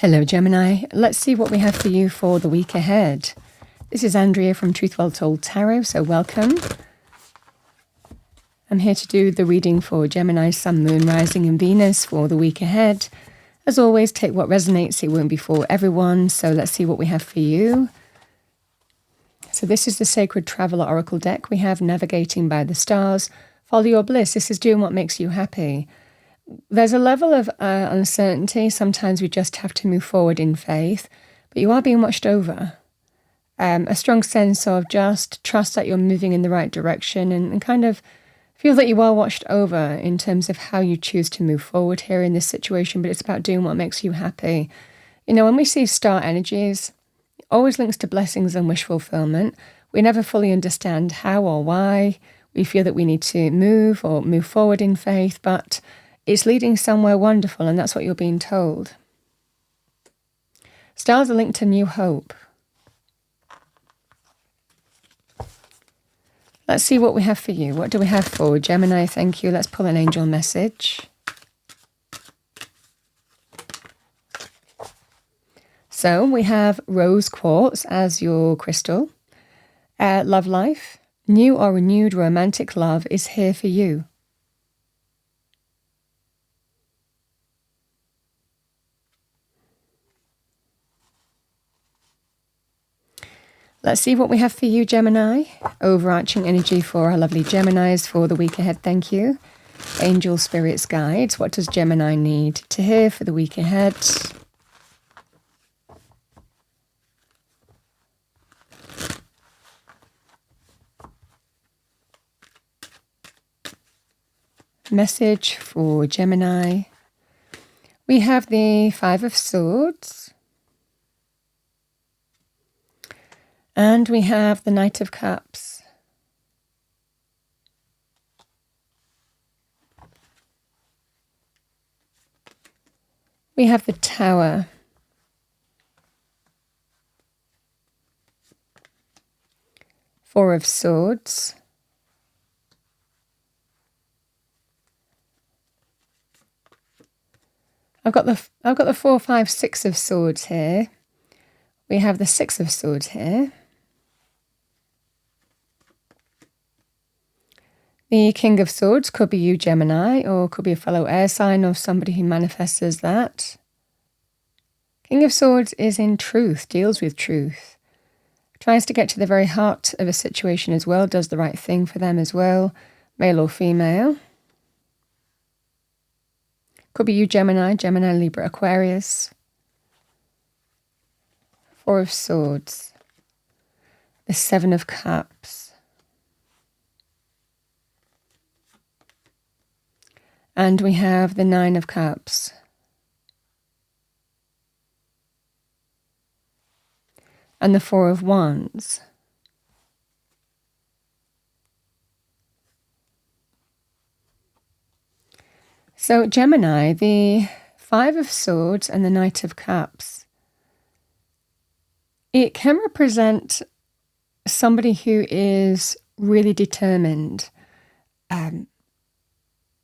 Hello, Gemini. Let's see what we have for you for the week ahead. This is Andrea from Truth Well Told Tarot, so welcome. I'm here to do the reading for Gemini, Sun, Moon, Rising and Venus for the week ahead. As always, take what resonates. It won't be for everyone, so let's see what we have for you. So this is the Sacred Traveler Oracle deck. We have Navigating by the Stars. Follow your bliss. This is doing what makes you happy. There's a level of uncertainty. Sometimes we just have to move forward in faith, but you are being watched over. A strong sense of just trust that you're moving in the right direction and kind of feel that you are watched over in terms of how you choose to move forward here in this situation, but it's about doing what makes you happy. You know, when we see star energies, it always links to blessings and wish fulfillment. We never fully understand how or why we feel that we need to move or move forward in faith, but it's leading somewhere wonderful, and that's what you're being told. Stars are linked to new hope. Let's see what we have for you. What do we have for Gemini? Thank you. Let's pull an angel message. So we have rose quartz as your crystal. Love life. New or renewed romantic love is here for you. Let's see what we have for you, Gemini. Overarching energy for our lovely Geminis for the week ahead. Thank you. Angel, spirits, guides. What does Gemini need to hear for the week ahead? Message for Gemini. We have the Five of Swords. And we have the Knight of Cups. We have the Tower. Four of Swords. I've got the 4, 5, 6 of Swords here. We have the 6 of Swords here. The King of Swords could be you, Gemini, or could be a fellow air sign or somebody who manifests as that. King of Swords is in truth, deals with truth. Tries to get to the very heart of a situation as well, does the right thing for them as well, male or female. Could be you, Gemini, Gemini, Libra, Aquarius. 4 of Swords. The 7 of Cups. And we have the 9 of Cups. And the 4 of Wands. So Gemini, the 5 of Swords and the Knight of Cups, it can represent somebody who is really determined.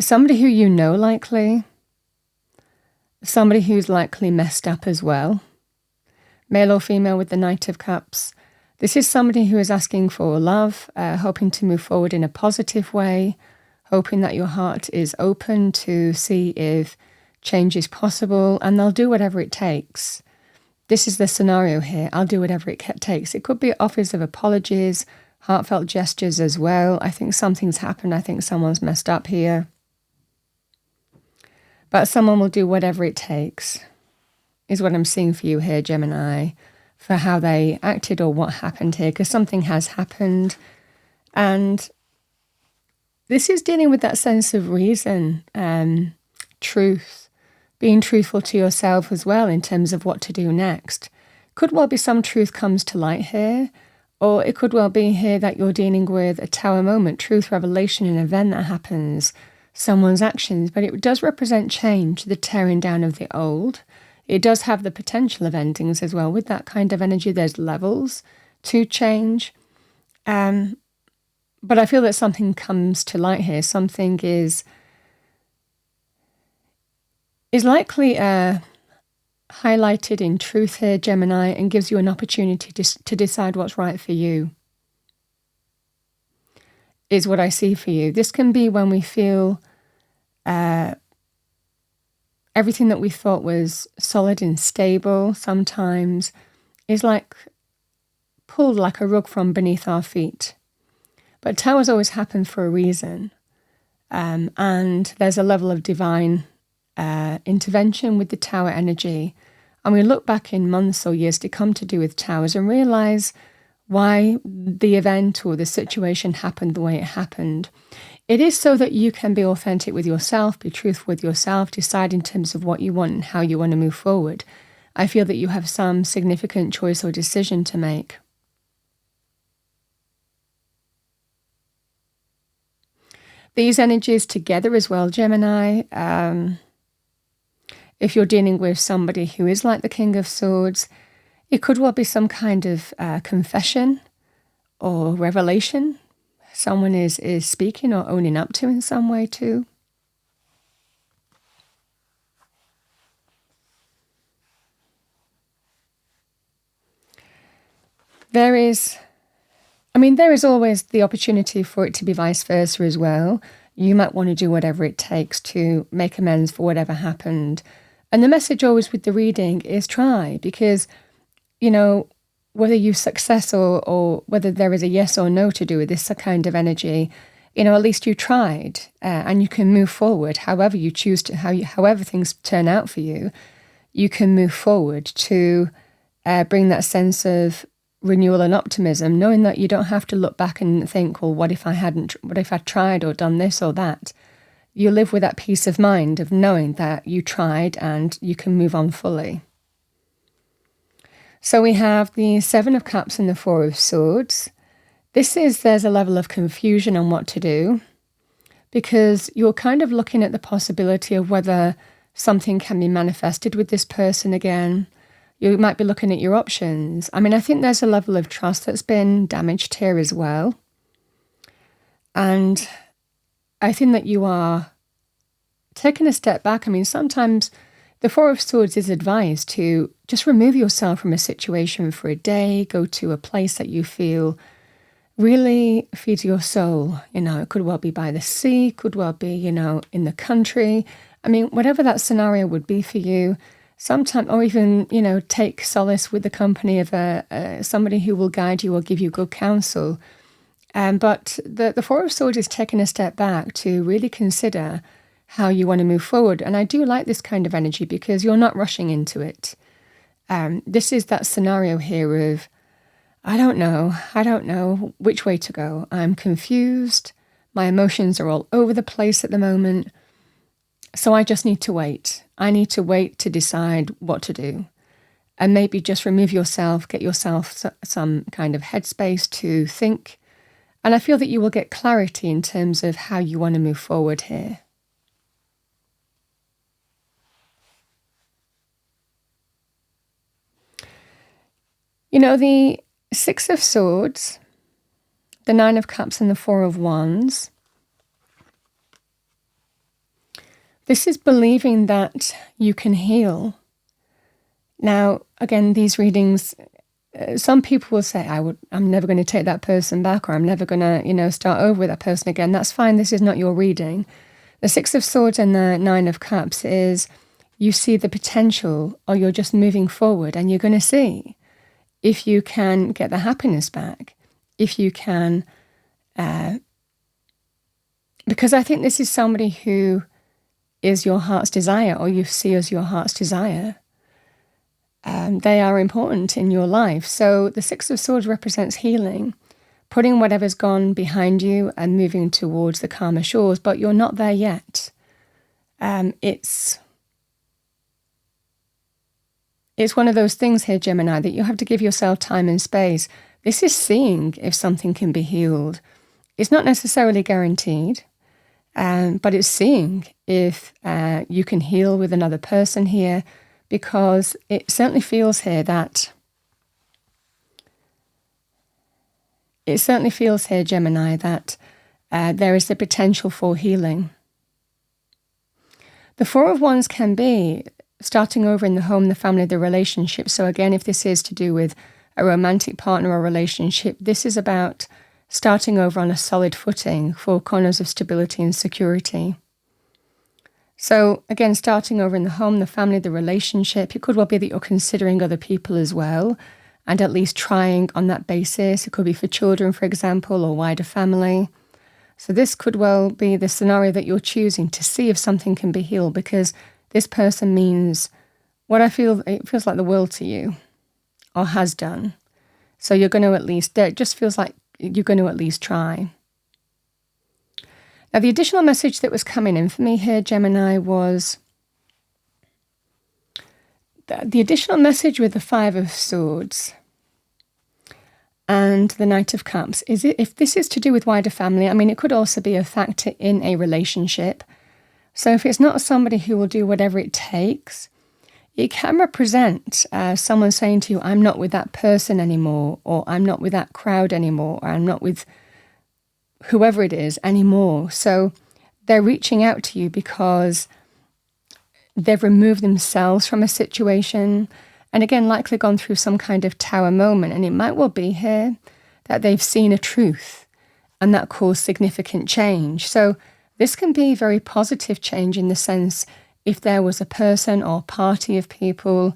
Somebody who you know likely. Somebody who's likely messed up as well. Male or female with the Knight of Cups. This is somebody who is asking for love, hoping to move forward in a positive way, hoping that your heart is open to see if change is possible, and they'll do whatever it takes. This is the scenario here. I'll do whatever it takes. It could be offers of apologies, heartfelt gestures as well. I think something's happened. I think someone's messed up here. But someone will do whatever it takes, is what I'm seeing for you here, Gemini, for how they acted or what happened here, because something has happened. And this is dealing with that sense of reason, truth, being truthful to yourself as well in terms of what to do next. Could well be some truth comes to light here, or it could well be here that you're dealing with a tower moment, truth, revelation, an event that happens, someone's actions, but it does represent change, the tearing down of the old. It does have the potential of endings as well. With that kind of energy, there's levels to change. But I feel that something comes to light here. Something is likely highlighted in truth here, Gemini, and gives you an opportunity to decide what's right for you, is what I see for you. This can be when we feel everything that we thought was solid and stable sometimes is like pulled like a rug from beneath our feet. But towers always happen for a reason. And there's a level of divine intervention with the tower energy. And we look back in months or years to come to do with towers and realize why the event or the situation happened the way it happened. It is so that you can be authentic with yourself, be truthful with yourself, decide in terms of what you want and how you want to move forward. I feel that you have some significant choice or decision to make. These energies together as well, Gemini, if you're dealing with somebody who is like the King of Swords, it could well be some kind of confession or revelation someone is speaking or owning up to in some way too. There is always the opportunity for it to be vice versa as well. You might want to do whatever it takes to make amends for whatever happened. And the message always with the reading is try, because, whether you success or whether there is a yes or no to do with this kind of energy, at least you tried and you can move forward. However you choose to, however things turn out for you, you can move forward to bring that sense of renewal and optimism, knowing that you don't have to look back and think, well, what if I tried or done this or that? You live with that peace of mind of knowing that you tried and you can move on fully. So we have the Seven of Cups and the Four of Swords. There's a level of confusion on what to do, because you're kind of looking at the possibility of whether something can be manifested with this person again. You might be looking at your options. I think there's a level of trust that's been damaged here as well. And I think that you are taking a step back. Sometimes the Four of Swords is advised to just remove yourself from a situation for a day, go to a place that you feel really feeds your soul. It could well be by the sea, could well be, in the country. Whatever that scenario would be for you, sometimes, or even, take solace with the company of somebody who will guide you or give you good counsel. But the Four of Swords is taking a step back to really consider how you want to move forward. And I do like this kind of energy because you're not rushing into it. This is that scenario here of, I don't know which way to go. I'm confused. My emotions are all over the place at the moment. So I just need to wait. I need to wait to decide what to do. And maybe just remove yourself, get yourself some kind of headspace to think. And I feel that you will get clarity in terms of how you want to move forward here. The Six of Swords, the Nine of Cups and the Four of Wands. This is believing that you can heal. Now, again, these readings, some people will say, I'm never going to take that person back, or I'm never going to, start over with that person again. That's fine. This is not your reading. The Six of Swords and the Nine of Cups is you see the potential, or you're just moving forward, and you're going to see if you can get the happiness back, if you can, because I think this is somebody who is your heart's desire, or you see as your heart's desire. They are important in your life. So the Six of Swords represents healing, putting whatever's gone behind you and moving towards the calmer shores, but you're not there yet. It's one of those things here, Gemini, that you have to give yourself time and space. This is seeing if something can be healed. It's not necessarily guaranteed, but it's seeing if you can heal with another person here, because it certainly feels here, Gemini, that there is the potential for healing. The Four of Wands can be starting over in the home, the family, the relationship. So again, if this is to do with a romantic partner or relationship, this is about starting over on a solid footing, 4 corners of stability and security. So again, starting over in the home, the family, the relationship, it could well be that you're considering other people as well, and at least trying on that basis. It could be for children, for example, or wider family. So this could well be the scenario that you're choosing to see if something can be healed, because this person means it feels like the world to you, or has done. So you're going to at least, it just feels like you're going to at least try. Now, the additional message that was coming in for me here, Gemini, was the additional message with the 5 of Swords and the Knight of Cups. If this is to do with wider family, I mean, it could also be a factor in a relationship. So if it's not somebody who will do whatever it takes, it can represent someone saying to you, I'm not with that person anymore, or I'm not with that crowd anymore, or I'm not with whoever it is anymore. So they're reaching out to you because they've removed themselves from a situation, and again, likely gone through some kind of tower moment. And it might well be here that they've seen a truth and that caused significant change. So this can be very positive change in the sense if there was a person or party of people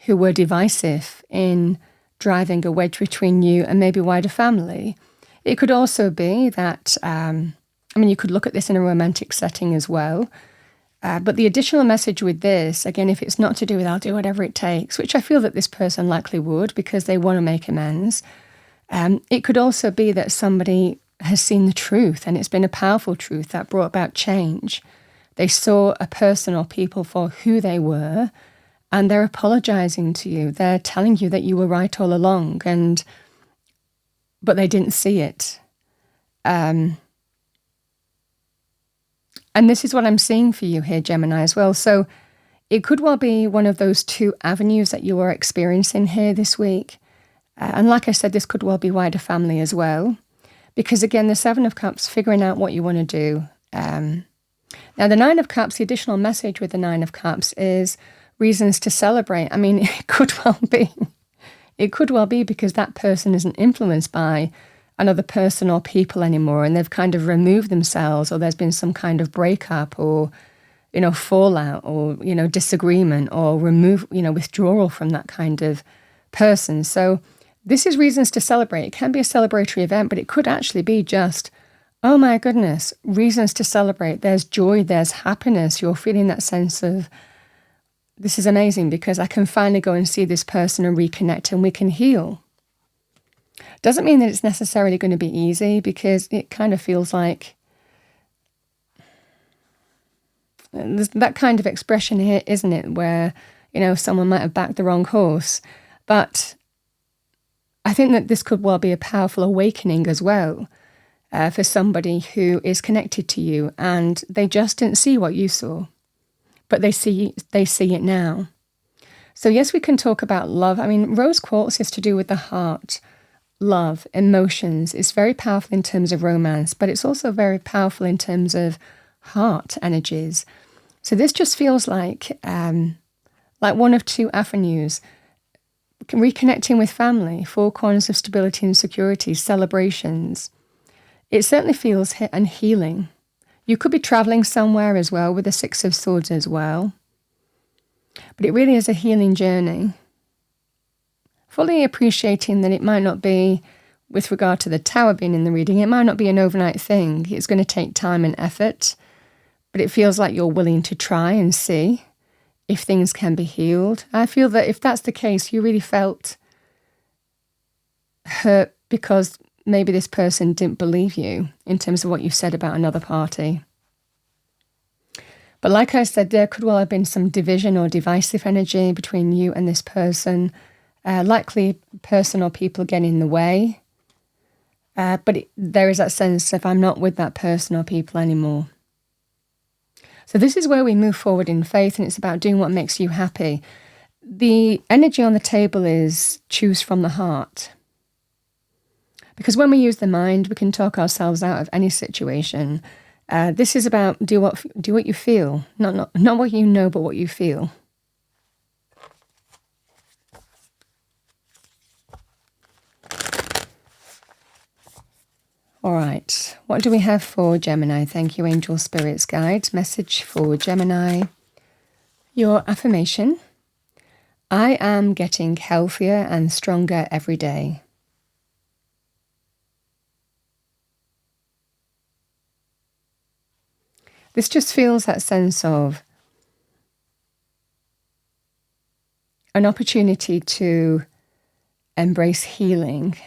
who were divisive in driving a wedge between you and maybe wider family. It could also be that, you could look at this in a romantic setting as well. But the additional message with this, again, if it's not to do with I'll do whatever it takes, which I feel that this person likely would because they want to make amends, it could also be that somebody has seen the truth, and it's been a powerful truth that brought about change. They saw a person or people for who they were, and they're apologizing to you. They're telling you that you were right all along, but they didn't see it. And this is what I'm seeing for you here, Gemini, as well. So it could well be one of those 2 avenues that you are experiencing here this week. And like I said, this could well be wider family as well. Because again, the 7 of Cups, figuring out what you want to do. Now, the 9 of Cups, the additional message with the 9 of Cups is reasons to celebrate. I mean, it could well be. It could well be because that person isn't influenced by another person or people anymore, and they've kind of removed themselves, or there's been some kind of breakup or, fallout or, disagreement or withdrawal from that kind of person. So this is reasons to celebrate. It can be a celebratory event, but it could actually be just, oh my goodness, reasons to celebrate. There's joy, there's happiness. You're feeling that sense of, this is amazing because I can finally go and see this person and reconnect and we can heal. Doesn't mean that it's necessarily going to be easy, because it kind of feels like there's that kind of expression here, isn't it? Where, someone might have backed the wrong horse. But I think that this could well be a powerful awakening as well for somebody who is connected to you and they just didn't see what you saw, but they see it now. So yes, we can talk about love. I mean, rose quartz is to do with the heart, love, emotions. It's very powerful in terms of romance, but it's also very powerful in terms of heart energies. So this just feels like one of 2 avenues. Reconnecting with family, 4 corners of stability and security, celebrations. It certainly feels and healing. You could be traveling somewhere as well with the 6 of Swords as well. But it really is a healing journey. Fully appreciating that it might not be, with regard to the Tower being in the reading, it might not be an overnight thing. It's going to take time and effort. But it feels like you're willing to try and see if things can be healed. I feel that if that's the case, you really felt hurt because maybe this person didn't believe you in terms of what you said about another party. But like I said, there could well have been some division or divisive energy between you and this person. Likely person or people getting in the way. But there is that sense of I'm not with that person or people anymore. So this is where we move forward in faith, and it's about doing what makes you happy. The energy on the table is choose from the heart. Because when we use the mind, we can talk ourselves out of any situation. This is about do what you feel, not what you know, but what you feel. All right, what do we have for Gemini? Thank you, angel spirits, guides. Message for Gemini. Your affirmation: I am getting healthier and stronger every day. This just feels that sense of an opportunity to embrace healing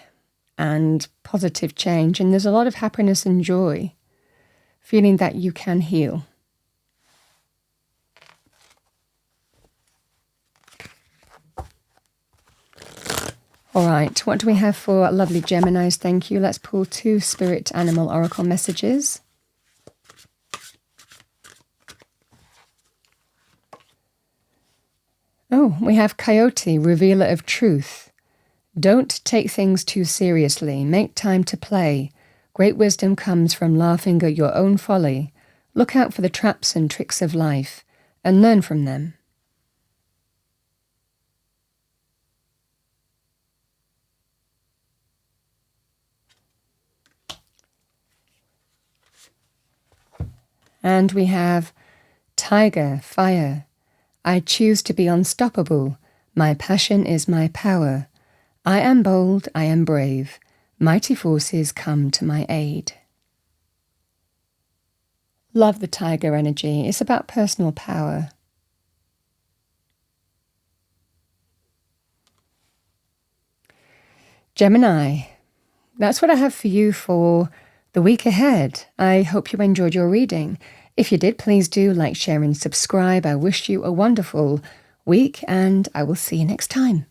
and positive change. And there's a lot of happiness and joy, feeling that you can heal. All right, what do we have for lovely Geminis? Thank you. Let's pull 2 Spirit Animal Oracle messages. Oh, we have Coyote, revealer of truth. Don't take things too seriously. Make time to play. Great wisdom comes from laughing at your own folly. Look out for the traps and tricks of life and learn from them. And we have Tiger, fire. I choose to be unstoppable. My passion is my power. I am bold, I am brave. Mighty forces come to my aid. Love the tiger energy. It's about personal power. Gemini, that's what I have for you for the week ahead. I hope you enjoyed your reading. If you did, please do like, share and subscribe. I wish you a wonderful week and I will see you next time.